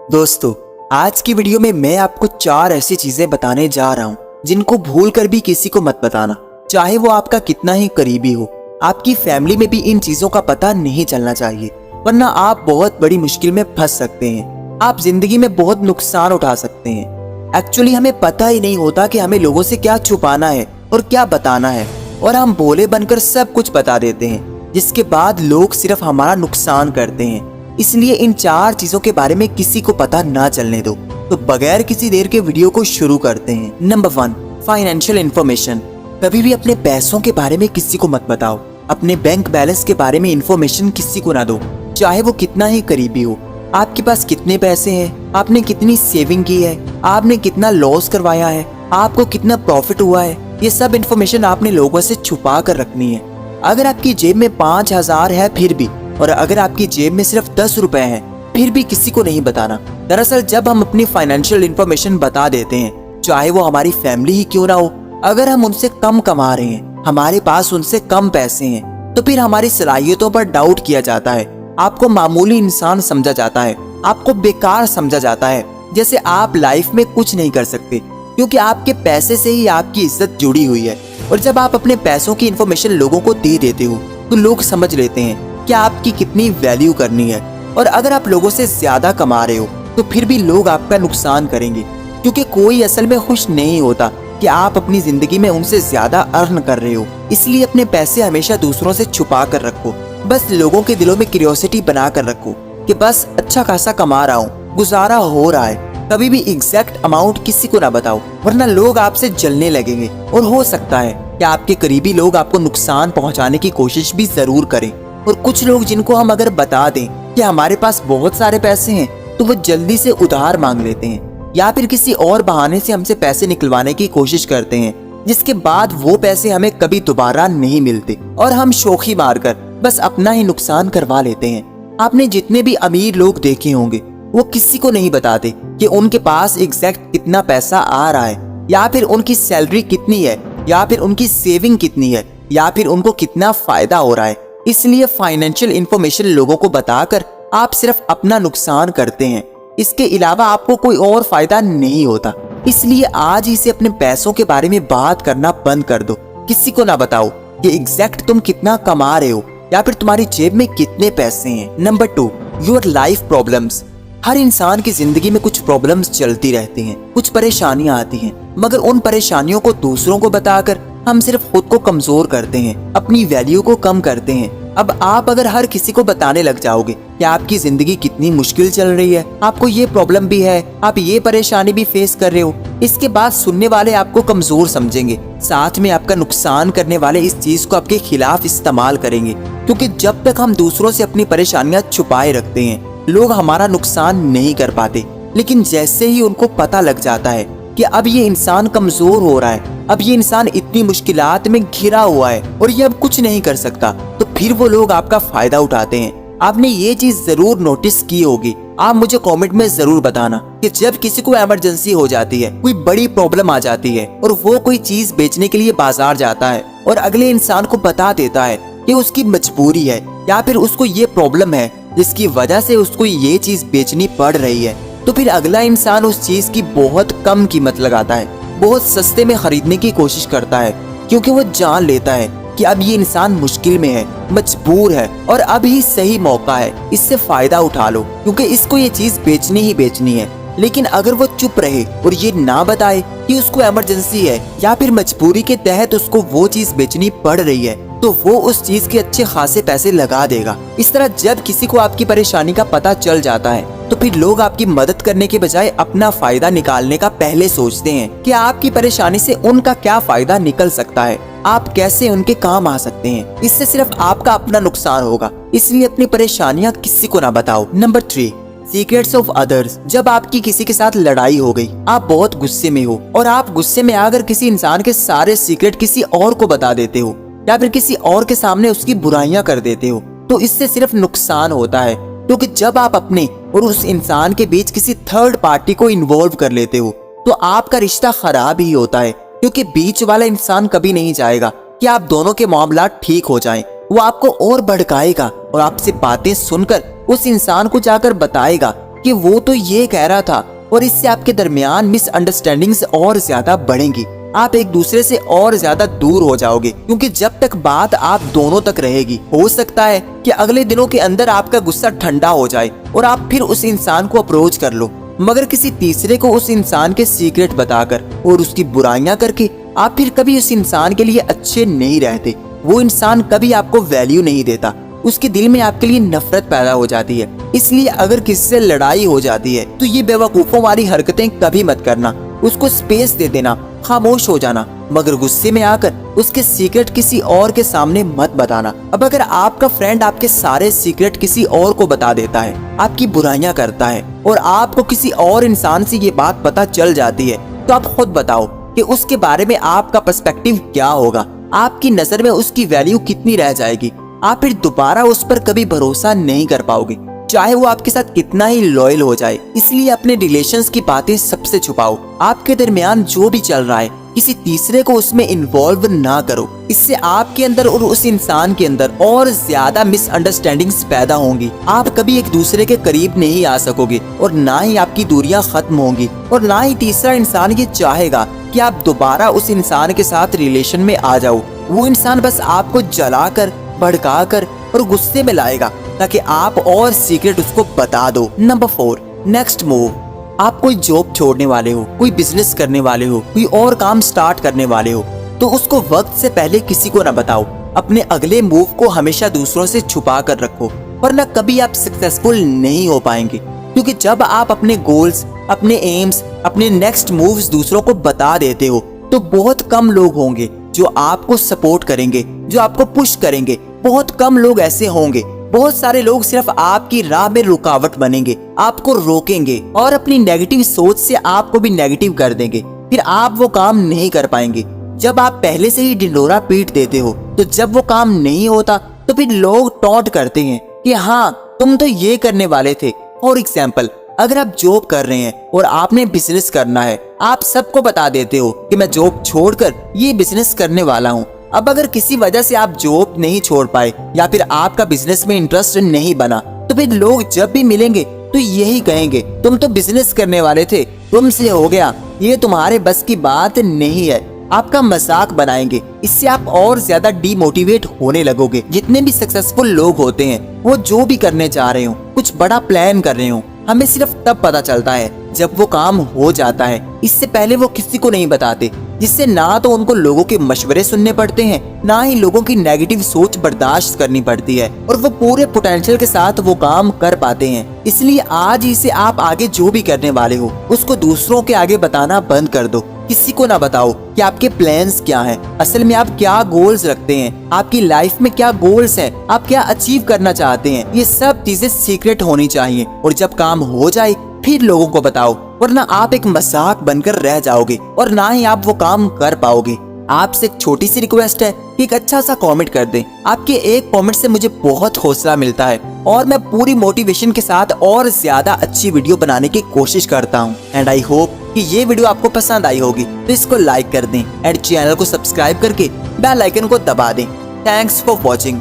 दोस्तों, आज की वीडियो में मैं आपको 4 ऐसी चीजें बताने जा रहा हूँ जिनको भूल कर भी किसी को मत बताना, चाहे वो आपका कितना ही करीबी हो। आपकी फैमिली में भी इन चीजों का पता नहीं चलना चाहिए, वरना आप बहुत बड़ी मुश्किल में फंस सकते हैं। आप जिंदगी में बहुत नुकसान उठा सकते हैं। एक्चुअली हमें पता ही नहीं होता कि हमें लोगों से क्या छुपाना है और क्या बताना है, और हम भोले बनकर सब कुछ बता देते हैं, जिसके बाद लोग सिर्फ हमारा नुकसान करते हैं। इसलिए इन 4 चीजों के बारे में किसी को पता ना चलने दो। तो बगैर किसी देर के वीडियो को शुरू करते हैं। Number 1, financial information. कभी भी अपने पैसों के बारे में किसी को मत बताओ। अपने बैंक बैलेंस के बारे में इन्फॉर्मेशन किसी को ना दो, चाहे वो कितना ही करीबी हो। आपके पास कितने पैसे हैं, आपने कितनी सेविंग की है, आपने कितना लॉस करवाया है, आपको कितना प्रॉफिट हुआ है, ये सब इन्फॉर्मेशन आपने लोगों से छुपा कर रखनी है। अगर आपकी जेब में 5,000 है फिर भी, और अगर आपकी जेब में सिर्फ 10 रुपए हैं फिर भी किसी को नहीं बताना। दरअसल जब हम अपनी फाइनेंशियल इन्फॉर्मेशन बता देते हैं, चाहे वो हमारी फैमिली ही क्यों ना हो, अगर हम उनसे कम कमा रहे हैं, हमारे पास उनसे कम पैसे हैं, तो फिर हमारी सलाहियतों पर डाउट किया जाता है। आपको मामूली इंसान समझा जाता है, आपको बेकार समझा जाता है, जैसे आप लाइफ में कुछ नहीं कर सकते, क्योंकि आपके पैसे से ही आपकी इज्जत जुड़ी हुई है। और जब आप अपने पैसों की इन्फॉर्मेशन लोगों को दे देते हो, तो लोग समझ लेते हैं कि आपकी कितनी वैल्यू करनी है। और अगर आप लोगों से ज्यादा कमा रहे हो, तो फिर भी लोग आपका नुकसान करेंगे, क्योंकि कोई असल में खुश नहीं होता कि आप अपनी जिंदगी में उनसे ज्यादा अर्न कर रहे हो। इसलिए अपने पैसे हमेशा दूसरों से छुपा कर रखो। बस लोगों के दिलों में क्यूरियोसिटी बना कर रखो कि बस अच्छा खासा कमा रहा हूँ, गुजारा हो रहा है। कभी भी एग्जैक्ट अमाउंट किसी को ना बताओ, वरना लोग आपसे जलने लगेंगे, और हो सकता है कि आपके करीबी लोग आपको नुकसान पहुंचाने की कोशिश भी जरूर करें। और कुछ लोग जिनको हम अगर बता दें कि हमारे पास बहुत सारे पैसे हैं, तो वो जल्दी से उधार मांग लेते हैं, या फिर किसी और बहाने से हमसे पैसे निकलवाने की कोशिश करते हैं, जिसके बाद वो पैसे हमें कभी दोबारा नहीं मिलते, और हम शोखी मारकर बस अपना ही नुकसान करवा लेते हैं। आपने जितने भी अमीर लोग देखे होंगे, वो किसी को नहीं बताते कि उनके पास एग्जैक्ट कितना पैसा आ रहा है, या फिर उनकी सैलरी कितनी है, या फिर उनकी सेविंग कितनी है, या फिर उनको कितना फायदा हो रहा है। इसलिए फाइनेंशियल इन्फॉर्मेशन लोगों को बताकर आप सिर्फ अपना नुकसान करते हैं। इसके अलावा आपको कोई और फायदा नहीं होता। इसलिए आज ही से अपने पैसों के बारे में बात करना बंद कर दो। किसी को ना बताओ कि एग्जैक्ट तुम कितना कमा रहे हो, या फिर तुम्हारी जेब में कितने पैसे हैं। Number 2, your life problems. हर इंसान की जिंदगी में कुछ प्रॉब्लम्स चलती रहती हैं, कुछ परेशानियां आती हैं, मगर उन परेशानियों को दूसरों को बताकर हम सिर्फ खुद को कमजोर करते हैं, अपनी वैल्यू को कम करते हैं। अब आप अगर हर किसी को बताने लग जाओगे कि आपकी जिंदगी कितनी मुश्किल चल रही है, आपको ये प्रॉब्लम भी है, आप ये परेशानी भी फेस कर रहे हो, इसके बाद सुनने वाले आपको कमजोर समझेंगे, साथ में आपका नुकसान करने वाले इस चीज को आपके खिलाफ इस्तेमाल करेंगे। क्योंकि जब तक हम दूसरों से अपनी परेशानियां छुपाए रखते हैं, लोग हमारा नुकसान नहीं कर पाते। लेकिन जैसे ही उनको पता लग जाता है कि अब ये इंसान कमजोर हो रहा है, अब ये इंसान इतनी मुश्किलात में घिरा हुआ है और ये अब कुछ नहीं कर सकता, तो फिर वो लोग आपका फायदा उठाते हैं। आपने ये चीज जरूर नोटिस की होगी। आप मुझे कमेंट में जरूर बताना कि जब किसी को इमरजेंसी हो जाती है, कोई बड़ी प्रॉब्लम आ जाती है, और वो कोई चीज बेचने के लिए बाजार जाता है और अगले इंसान को बता देता है कि उसकी मजबूरी है, या फिर उसको ये प्रॉब्लम है जिसकी वजह से उसको ये चीज बेचनी पड़ रही है, तो फिर अगला इंसान उस चीज की बहुत कम कीमत लगाता है, बहुत सस्ते में खरीदने की कोशिश करता है, क्योंकि वो जान लेता है कि अब ये इंसान मुश्किल में है, मजबूर है, और अब ही सही मौका है, इससे फायदा उठा लो, क्योंकि इसको ये चीज बेचनी ही बेचनी है। लेकिन अगर वो चुप रहे और ये ना बताए कि उसको इमरजेंसी है, या फिर मजबूरी के तहत उसको वो चीज बेचनी पड़ रही है, तो वो उस चीज के अच्छे खासे पैसे लगा देगा। इस तरह जब किसी को आपकी परेशानी का पता चल जाता है, तो फिर लोग आपकी मदद करने के बजाय अपना फायदा निकालने का पहले सोचते हैं कि आपकी परेशानी से उनका क्या फायदा निकल सकता है, आप कैसे उनके काम आ सकते हैं। इससे सिर्फ आपका अपना नुकसान होगा। इसलिए अपनी परेशानियां किसी को ना बताओ। Number 3, secrets of others. जब आपकी किसी के साथ लड़ाई हो गई, आप बहुत गुस्से में हो, और आप गुस्से में आकर किसी इंसान के सारे सीक्रेट किसी और को बता देते हो, या फिर किसी और के सामने उसकी बुराइयां कर देते हो, तो इससे सिर्फ नुकसान होता है। क्योंकि जब आप अपने और उस इंसान के बीच किसी थर्ड पार्टी को इन्वॉल्व कर लेते हो, तो आपका रिश्ता खराब ही होता है, क्योंकि बीच वाला इंसान कभी नहीं चाहेगा कि आप दोनों के मामला ठीक हो जाएं। वो आपको और भड़काएगा और आपसे बातें सुनकर उस इंसान को जाकर बताएगा कि वो तो ये कह रहा था, और इससे आपके दरमियान मिसअंडरस्टैंडिंग्स और ज्यादा बढ़ेंगी। आप एक दूसरे से और ज्यादा दूर हो जाओगे, क्योंकि जब तक बात आप दोनों तक रहेगी, हो सकता है कि अगले दिनों के अंदर आपका गुस्सा ठंडा हो जाए और आप फिर उस इंसान को अप्रोच कर लो। मगर किसी तीसरे को उस इंसान के सीक्रेट बताकर और उसकी बुराइयां करके आप फिर कभी उस इंसान के लिए अच्छे नहीं रहते। वो इंसान कभी आपको वैल्यू नहीं देता, उसके दिल में आपके लिए नफरत पैदा हो जाती है। इसलिए अगर किसी से लड़ाई हो जाती है तो ये बेवकूफों वाली हरकतें कभी मत करना। उसको स्पेस दे देना, खामोश हो जाना, मगर गुस्से में आकर उसके सीक्रेट किसी और के सामने मत बताना। अब अगर आपका फ्रेंड आपके सारे सीक्रेट किसी और को बता देता है, आपकी बुराइयां करता है और आपको किसी और इंसान से ये बात पता चल जाती है, तो आप खुद बताओ कि उसके बारे में आपका पर्सपेक्टिव क्या होगा। आपकी नजर में उसकी वैल्यू कितनी रह जाएगी। आप फिर दोबारा उस पर कभी भरोसा नहीं कर पाओगे, चाहे वो आपके साथ कितना ही लॉयल हो जाए। इसलिए अपने रिलेशंस की बातें सबसे छुपाओ। आपके दरमियान जो भी चल रहा है, किसी तीसरे को उसमें इन्वॉल्व ना करो। इससे आपके अंदर और उस इंसान के अंदर और ज्यादा मिसअंडरस्टैंडिंग्स पैदा होंगी। आप कभी एक दूसरे के करीब नहीं आ सकोगे और ना ही आपकी दूरियां खत्म होंगी, और ना ही तीसरा इंसान ये चाहेगा कि आप दोबारा उस इंसान के साथ रिलेशन में आ जाओ। वो इंसान बस आपको जलाकर, भड़काकर और गुस्से में लाएगा ताकि आप और सीक्रेट उसको बता दो। Number 4, next move. आप कोई जॉब छोड़ने वाले हो, कोई बिजनेस करने वाले हो, कोई और काम स्टार्ट करने वाले हो, तो उसको वक्त से पहले किसी को ना बताओ। अपने अगले मूव को हमेशा दूसरों से छुपा कर रखो, वरना कभी आप सक्सेसफुल नहीं हो पाएंगे। क्योंकि जब आप अपने गोल्स, अपने एम्स, अपने नेक्स्ट मूव्स दूसरों को बता देते हो, तो बहुत कम लोग होंगे जो आपको सपोर्ट करेंगे, जो आपको पुश करेंगे। बहुत कम लोग ऐसे होंगे। बहुत सारे लोग सिर्फ आपकी राह में रुकावट बनेंगे, आपको रोकेंगे और अपनी नेगेटिव सोच से आपको भी नेगेटिव कर देंगे। फिर आप वो काम नहीं कर पाएंगे। जब आप पहले से ही ढिंढोरा पीट देते हो, तो जब वो काम नहीं होता तो फिर लोग टॉन्ट करते हैं कि हाँ, तुम तो ये करने वाले थे। फॉर एग्जाम्पल, अगर आप जॉब कर रहे हैं और आपने बिजनेस करना है, आप सबको बता देते हो कि मैं जॉब छोड़कर ये बिजनेस करने वाला हूँ। अब अगर किसी वजह से आप जॉब नहीं छोड़ पाए या फिर आपका बिजनेस में इंटरेस्ट नहीं बना, तो फिर लोग जब भी मिलेंगे तो यही कहेंगे, तुम तो बिजनेस करने वाले थे, तुमसे हो गया, ये तुम्हारे बस की बात नहीं है। आपका मजाक बनाएंगे। इससे आप और ज्यादा डीमोटिवेट होने लगोगे। जितने भी सक्सेसफुल लोग होते हैं, वो जो भी करने जा रहे हो, कुछ बड़ा प्लान कर रहे हो, हमें सिर्फ तब पता चलता है जब वो काम हो जाता है। इससे पहले वो किसी को नहीं बताते, जिससे ना तो उनको लोगों के मशवरे सुनने पड़ते हैं, ना ही लोगों की नेगेटिव सोच बर्दाश्त करनी पड़ती है, और वो पूरे पोटेंशियल के साथ वो काम कर पाते हैं। इसलिए आज ही से आप आगे जो भी करने वाले हो, उसको दूसरों के आगे बताना बंद कर दो। किसी को ना बताओ कि आपके प्लान्स क्या हैं, असल में आप क्या गोल्स रखते हैं, आपकी लाइफ में क्या गोल्स हैं, आप क्या अचीव करना चाहते हैं। ये सब चीजें सीक्रेट होनी चाहिए, और जब काम हो जाए फिर लोगों को बताओ, वरना आप एक मजाक बनकर रह जाओगे और ना ही आप वो काम कर पाओगे। आपसे एक छोटी सी रिक्वेस्ट है कि एक अच्छा सा कमेंट कर दें। आपके एक कमेंट से मुझे बहुत हौसला मिलता है और मैं पूरी मोटिवेशन के साथ और ज्यादा अच्छी वीडियो बनाने की कोशिश करता हूँ। एंड आई होप कि ये वीडियो आपको पसंद आई होगी, तो इसको लाइक कर दें एंड चैनल को सब्सक्राइब करके बेल आइकन को दबा दें। Thanks for watching.